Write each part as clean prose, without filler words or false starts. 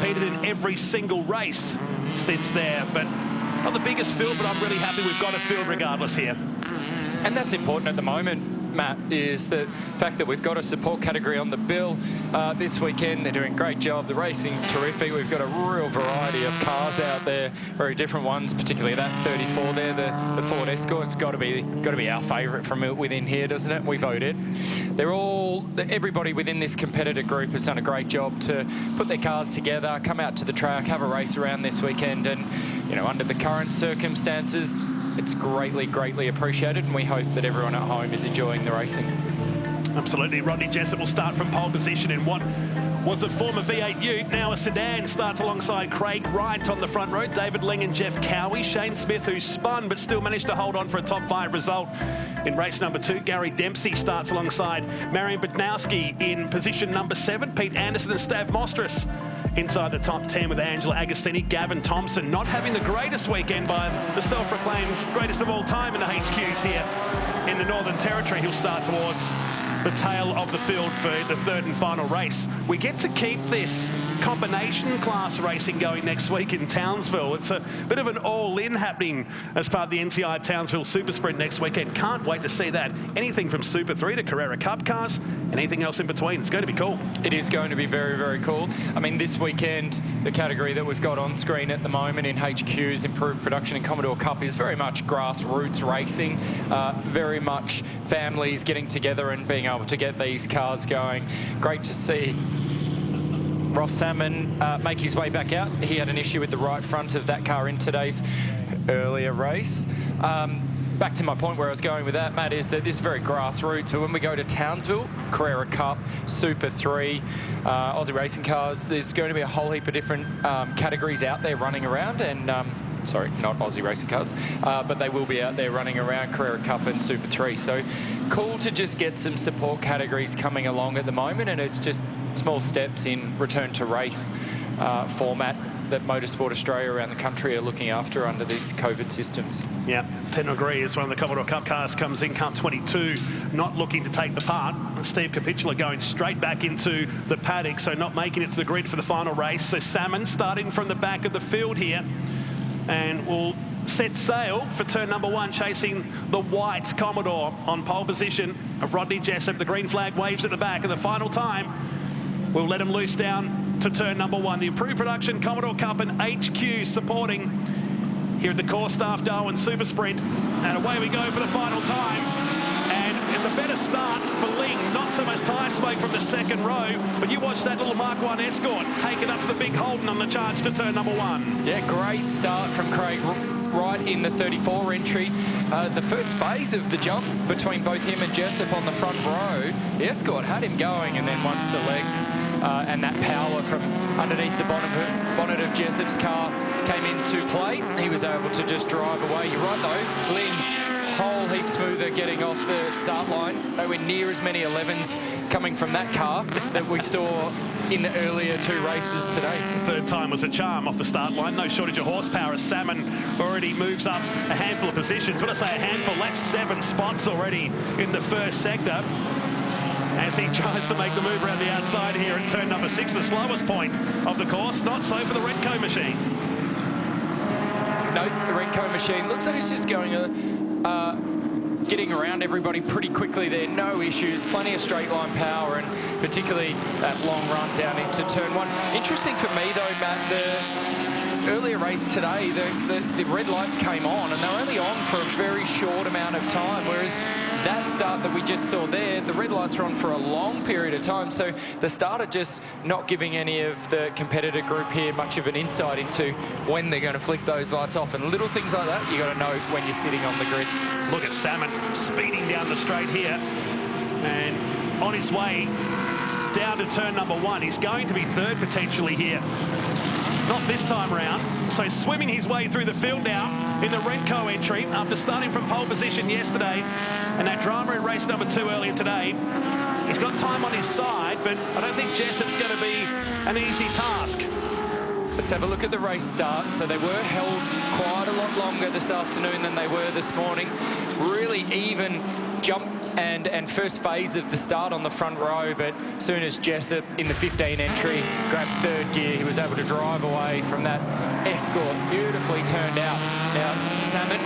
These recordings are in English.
competed in every single race since there. But not the biggest field, but I'm really happy we've got a field regardless here. And that's important at the moment, Matt, is the fact that we've got a support category on the bill this weekend. They're doing a great job. The racing's terrific. We've got a real variety of cars out there, very different ones, particularly that 34 there, the Ford Escort's got to be our favourite from within here, doesn't it? We voted. Everybody within this competitor group has done a great job to put their cars together, come out to the track, have a race around this weekend, and under the current circumstances, it's greatly appreciated, and we hope that everyone at home is enjoying the racing. Absolutely. Rodney Jessup will start from pole position in what was a former V8 Ute, now a sedan. Starts alongside Craig Wright on the front row, David Ling and Jeff Cowie. Shane Smith, who spun but still managed to hold on for a top 5 result in race number 2. Gary Dempsey starts alongside Marion Bednowski in position number 7. Pete Anderson and Stav Mostras inside the top 10 with Angela Agostini. Gavin Thompson not having the greatest weekend by the self-proclaimed greatest of all time in the HQs here in the Northern Territory. He'll start towards the tail of the field for the third and final race. We get to keep this combination class racing going next week in Townsville. It's a bit of an all-in happening as part of the NTI Townsville Super Sprint next weekend. Can't wait to see that. Anything from Super 3 to Carrera Cup cars, anything else in between. It's going to be cool. It is going to be very cool. I mean, this weekend, the category that we've got on screen at the moment in HQ's Improved Production and Commodore Cup is very much grassroots racing, very much families getting together and being able to get these cars going. Great to see Ross Salmon make his way back out. He had an issue with the right front of that car in today's earlier race. Back to my point where I was going with that, Matt, is that this is very grassroots. But when we go to Townsville, Carrera Cup, Super 3, Aussie racing cars, there's going to be a whole heap of different categories out there running around. And sorry, not Aussie racing cars, but they will be out there running around Carrera Cup and Super 3. So cool to just get some support categories coming along at the moment, and it's just small steps in return to race format that Motorsport Australia around the country are looking after under these COVID systems. Yeah, tend to agree. As one of the Commodore Cup cars comes in, Cup 22, not looking to take the part. Steve Capitula going straight back into the paddock, so not making it to the grid for the final race. So Salmon starting from the back of the field here, and will set sail for turn number 1, chasing the white Commodore on pole position of Rodney Jessup. The green flag waves at the back, and the final time we'll let him loose down to turn number 1. The Improved Production Commodore Cup and HQ supporting here at the Core Staff Darwin Super Sprint. And away we go for the final time. And it's a better start for Ling. Not so much tyre smoke from the second row, but you watch that little Mark 1 Escort take it up to the big Holden on the charge to turn number 1. Yeah, great start from Craig right in the 34 entry. The first phase of the jump between both him and Jessup on the front row, the Escort had him going, and then once the legs and that power from underneath the bonnet of Jessup's car came into play, he was able to just drive away. You're right though, Lynn, whole heap smoother getting off the start line. Nowhere near as many 11s coming from that car that we saw in the earlier 2 races today. The third time was a charm off the start line. No shortage of horsepower as Salmon already moves up a handful of positions. When I say a handful, that's 7 spots already in the first sector, as he tries to make the move around the outside here at turn number 6, the slowest point of the course. Not so for the Renko machine. No, the Renko machine looks like it's just going getting around everybody pretty quickly there. No issues, plenty of straight line power, and particularly that long run down into turn 1. Interesting for me though, Matt, the earlier race today, the red lights came on, and they were only on for a very short amount of time, whereas that start that we just saw there, the red lights were on for a long period of time. So the starter just not giving any of the competitor group here much of an insight into when they're going to flick those lights off. And little things like that, you got to know when you're sitting on the grid. Look at Salmon speeding down the straight here, and on his way down to turn number 1. He's going to be third potentially here. Not this time round. So swimming his way through the field now in the Renko entry after starting from pole position yesterday, and that drama in race number 2 earlier today. He's got time on his side, but I don't think Jessup's going to be an easy task. Let's have a look at the race start. So they were held quite a lot longer this afternoon than they were this morning. Really even jump and first phase of the start on the front row, but soon as Jessup in the 15 entry grabbed third gear, he was able to drive away from that escort, beautifully turned out. Now, Salmon,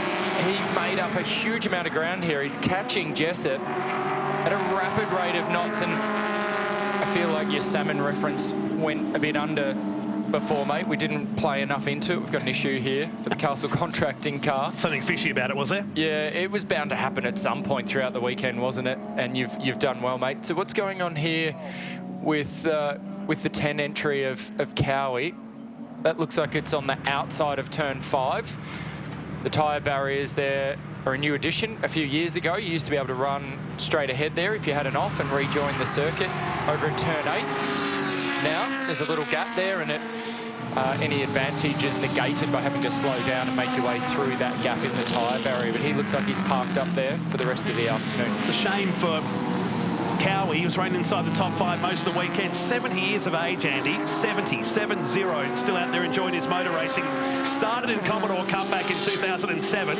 he's made up a huge amount of ground here. He's catching Jessup at a rapid rate of knots, and I feel like your Salmon reference went a bit under before, mate. We didn't play enough into it. We've got an issue here for the Castle contracting car. Something fishy about it, was there? Yeah, it was bound to happen at some point throughout the weekend, wasn't it? And you've done well, mate. So what's going on here with the 10 entry of Cowie? That looks like it's on the outside of turn 5. The tyre barriers there are a new addition. A few years ago, you used to be able to run straight ahead there if you had an off and rejoin the circuit over in turn 8. Now, there's a little gap there, and any advantage is negated by having to slow down and make your way through that gap in the tyre barrier. But he looks like he's parked up there for the rest of the afternoon. It's a shame for Cowie. He was running inside the top 5 most of the weekend. 70 years of age, Andy. 7-0. Still out there enjoying his motor racing. Started in Commodore Cup back in 2007.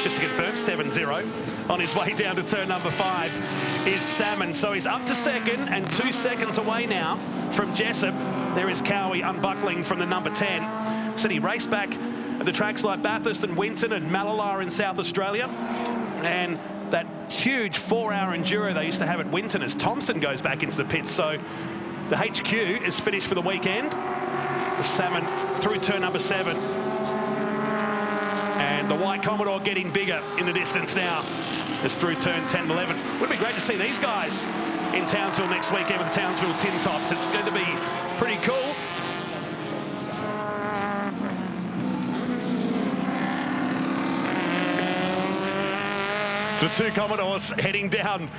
Just to confirm, 7-0. On his way down to turn number 5 is Salmon. So he's up to second and 2 seconds away now from Jessup. There is Cowie unbuckling from the number 10. Said he raced back at the tracks like Bathurst and Winton and Malala in South Australia. And that huge 4-hour enduro they used to have at Winton as Thompson goes back into the pits. So the HQ is finished for the weekend. The Salmon through turn number 7. And the white Commodore getting bigger in the distance now as through turn 10 and 11. Would be great to see these guys in Townsville next weekend with the Townsville Tin Tops. It's going to be pretty cool. The two Commodores heading down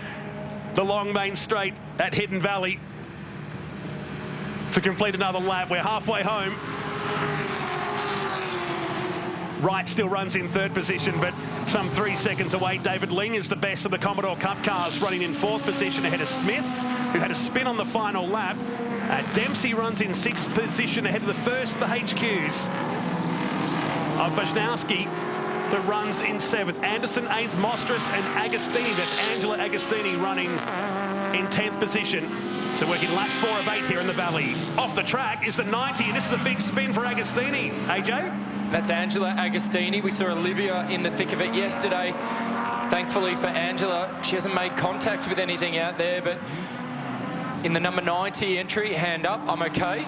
the long main straight at Hidden Valley to complete another lap. We're halfway home. Wright still runs in 3rd position, but some 3 seconds away. David Ling is the best of the Commodore Cup cars, running in 4th position ahead of Smith, who had a spin on the final lap. Dempsey runs in 6th position ahead of the first of the HQs. Bajnowski that runs in 7th. Anderson, 8th, Mostras and Agostini. That's Angela Agostini running in 10th position. So working lap 4 of 8 here in the Valley. Off the track is the 90, and this is a big spin for Agostini. AJ? That's Angela Agostini. We saw Olivia in the thick of it yesterday. Thankfully for Angela, she hasn't made contact with anything out there, but in the number 90 entry, hand up, I'm okay.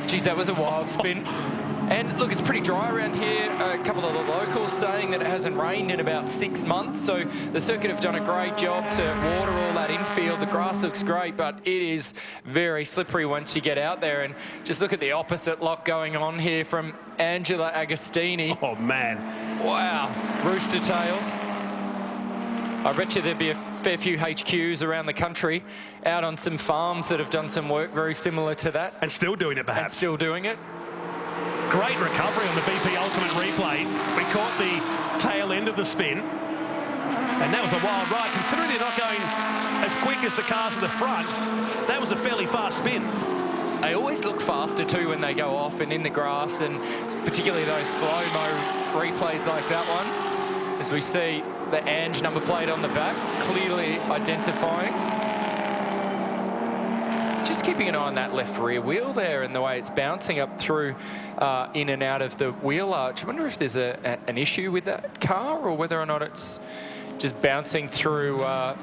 Geez, that was a wild spin. And look, it's pretty dry around here. A couple of the locals saying that it hasn't rained in about 6 months. So the circuit have done a great job to water all that infield. The grass looks great, but it is very slippery once you get out there. And just look at the opposite lock going on here from Angela Agostini. Oh, man. Wow. Rooster tails. I bet you there'd be a fair few HQs around the country out on some farms that have done some work very similar to that. And still doing it, perhaps. And still doing it. Great recovery on the BP Ultimate replay. We caught the tail end of the spin. And that was a wild ride. Considering they're not going as quick as the cars at the front, that was a fairly fast spin. They always look faster too when they go off and in the grass, and particularly those slow-mo replays like that one. As we see the Ange number plate on the back, clearly identifying. Just keeping an eye on that left rear wheel there and the way it's bouncing up through in and out of the wheel arch. I wonder if there's an issue with that car, or whether or not it's just bouncing through the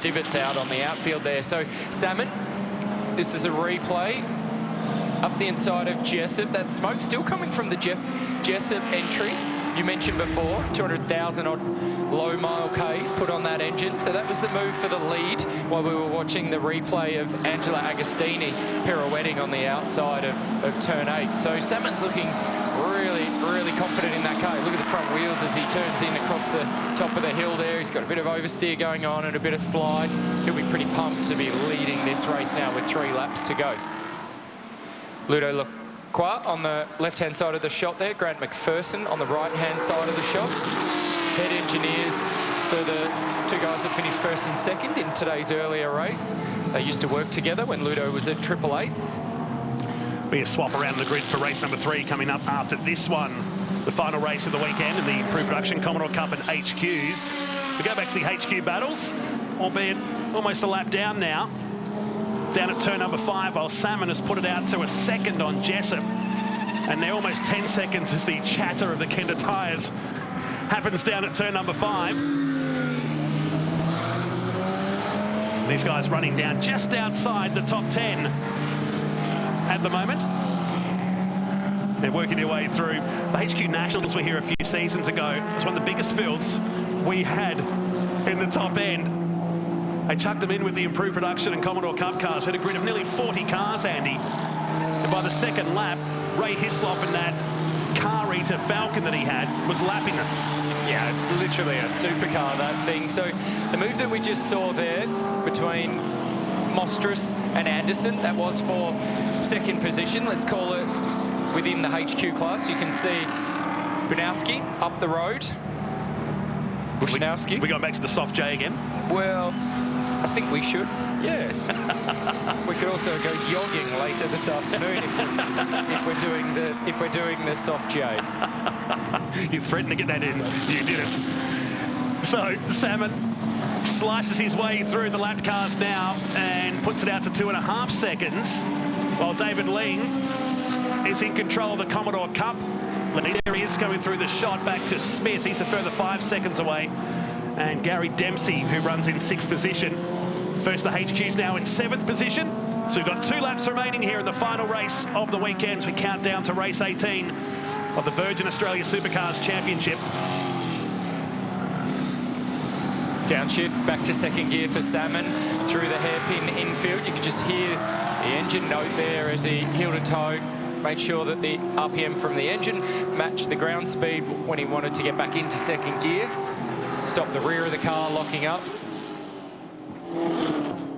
divots out on the outfield there. So Salmon, this is a replay up the inside of Jessup. That smoke still coming from the Jessup entry. You mentioned before, 200,000 odd low mile Ks put on that engine. So that was the move for the lead while we were watching the replay of Angela Agostini pirouetting on the outside of turn 8. So Salmon's looking really, really confident in that car. Look at the front wheels as he turns in across the top of the hill there. He's got a bit of oversteer going on and a bit of slide. He'll be pretty pumped to be leading this race now with 3 laps to go. Ludo look. On the left-hand side of the shot there, Grant McPherson on the right-hand side of the shot. Head engineers for the 2 guys that finished 1st and 2nd in today's earlier race. They used to work together when Ludo was at 888. We swap around the grid for race number 3 coming up after this one. the final race of the weekend in the improved production Commodore Cup and HQs. We go back to the HQ battles, albeit almost a lap down now. Down at turn number 5, while Salmon has put it out to a second on Jessup. And they're almost 10 seconds as the chatter of the Kenda tyres happens down at turn number 5. These guys running down just outside the top 10 at the moment. They're working their way through. The HQ Nationals were here a few seasons ago. It was one of the biggest fields we had in the top end. They chucked them in with the improved production and Commodore Cup cars. We had a grid of nearly 40 cars, Andy. And by the second lap, Ray Hislop and that car eater Falcon that he had was lapping them. Yeah, it's literally a supercar, that thing. So the move that we just saw there between Mostras and Anderson, that was for second position, let's call it, within the HQ class. You can see Bunowski up the road. Bushnowski. We going back to the soft J again? Well, I think we should. Yeah. We could also go jogging later this afternoon if we're doing the soft J. You threatened to get that in. You didn't. So Salmon slices his way through the lap cars now and puts it out to 2.5 seconds, while David Ling is in control of the Commodore Cup. There he is coming through the shot back to Smith. He's a further 5 seconds away. And Gary Dempsey, who runs in 6th position. First, the HQ's now in 7th position. So we've got 2 laps remaining here in the final race of the weekend as we count down to race 18 of the Virgin Australia Supercars Championship. Downshift back to second gear for Salmon through the hairpin infield. You could just hear the engine note there as he heeled a toe. Made sure that the RPM from the engine matched the ground speed when he wanted to get back into second gear. Stop the rear of the car locking up.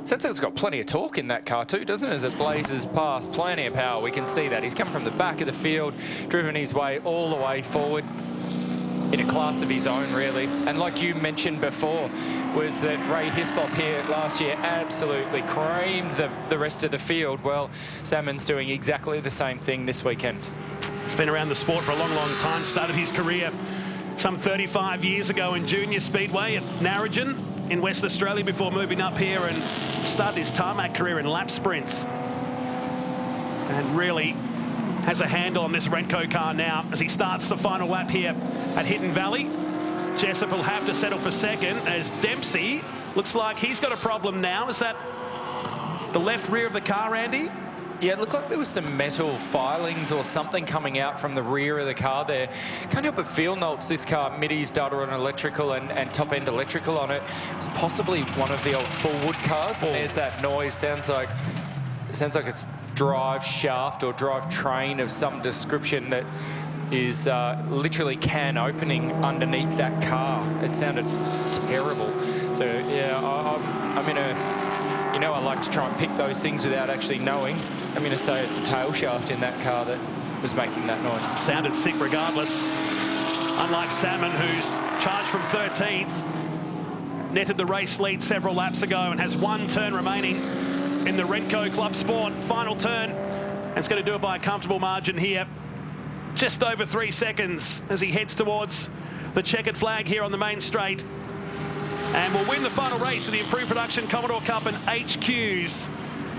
Sounds like it's got plenty of torque in that car too, doesn't it? As it blazes past, plenty of power. We can see that. He's come from the back of the field, driven his way all the way forward in a class of his own, really. And like you mentioned before, was that Ray Hislop here last year absolutely creamed the rest of the field. Well, Salmon's doing exactly the same thing this weekend. He's been around the sport for a long, long time. Started his career some 35 years ago in Junior Speedway at Narrogin in Western Australia before moving up here and started his tarmac career in lap sprints. And really has a handle on this Renko car now as he starts the final lap here at Hidden Valley. Jessup will have to settle for second as Dempsey looks like he's got a problem now. Is that the left rear of the car, Andy? Yeah, it looked like there was some metal filings or something coming out from the rear of the car there. Can't help but feel, Nolts, this car, middies, Darwin electrical and top-end electrical on it. It's possibly one of the old full-wood cars, and there's that noise. Sounds like it's drive shaft or drive train of some description that is literally can opening underneath that car. It sounded terrible. So, yeah, I'm in a... You know, I like to try and pick those things without actually knowing. I'm going to say it's a tail shaft in that car that was making that noise. Sounded sick regardless. Unlike Salmon, who's charged from 13th, netted the race lead several laps ago and has 1 turn remaining in the Renko Club Sport. Final turn, and it's going to do it by a comfortable margin here. Just over 3 seconds as he heads towards the checkered flag here on the main straight. And will win the final race of the improved production Commodore Cup and HQs.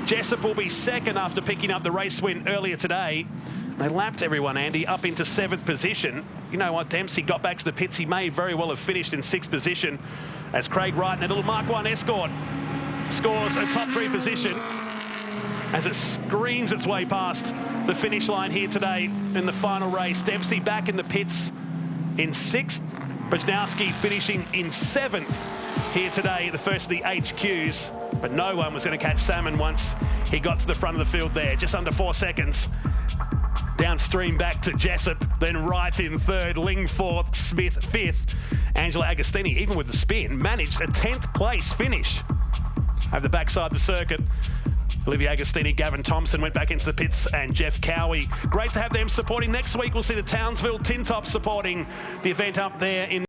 Jessup will be second after picking up the race win earlier today. They lapped everyone, Andy, up into 7th position. You know what, Dempsey got back to the pits. He may very well have finished in 6th position as Craig Wright in a little Mark 1 Escort scores a top 3 position as it screams its way past the finish line here today in the final race. Dempsey back in the pits in 6th. Bushnowski finishing in 7th here today, the first of the HQs. But no one was going to catch Salmon once he got to the front of the field there. Just under 4 seconds. Downstream back to Jessup, then Wright in 3rd, Ling 4th, Smith 5th. Angelo Agostini, even with the spin, managed a 10th place finish over the backside of the circuit. Olivia Agostini, Gavin Thompson went back into the pits, and Jeff Cowie. Great to have them supporting. Next week, we'll see the Townsville Tin Top supporting the event up there in